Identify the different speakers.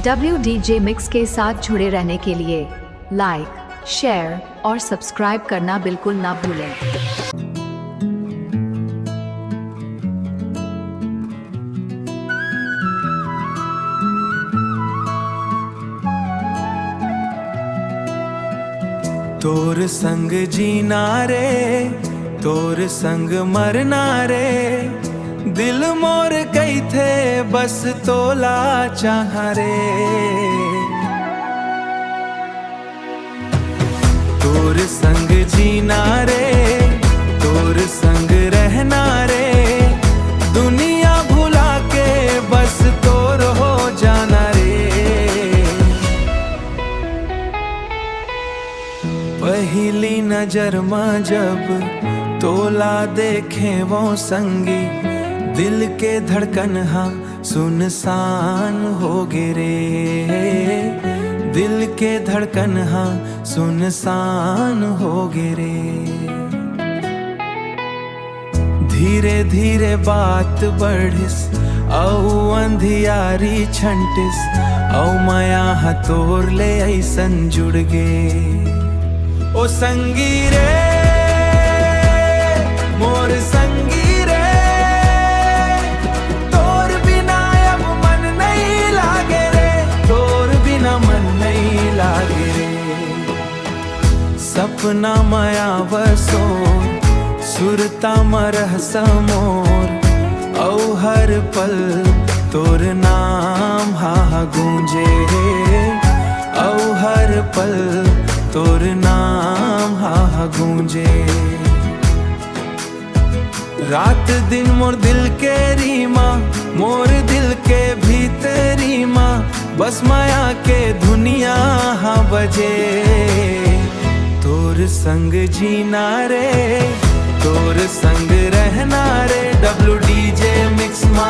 Speaker 1: WDJ mix के साथ जुड़े रहने के लिए लाइक, शेयर और सब्सक्राइब करना बिल्कुल ना भूलें।
Speaker 2: तोर संग जीना रे, तोर संग मरना रे, दिल मोर कई थे बस तोला चाह रे। तोर संग जीना रे, तोर संग रहना रे, दुनिया भुला के बस तोर हो जाना रे। पहली नजर में जब तोला देखे वो संगी, दिल के धड़कन हाँ सुनसान हो गे रे, दिल के धड़कन हाँ सुनसान हो गे रे। धीरे धीरे बात बढ़िस औ अंधियारी छंटिस, औ माया हतोर ले ऐसन जुड़ गे। ओ संगी रे मोर संगी रे, तोर बिना अब मन नहीं लागे रे, तोर बिना मन नहीं लागे रे। सपना माया बसो सुरता मरह समोर, औ हर पल तोर नाम हा गूंजे, औ हर पल तोर नाम हा गूंजे। रात दिन मोर दिल के रीमा, मोर दिल के भीतरी माँ, बस माया के दुनिया हा बजे। तोर संग जीना रे, तोर संग रहना रे, WDJ मिक्स मा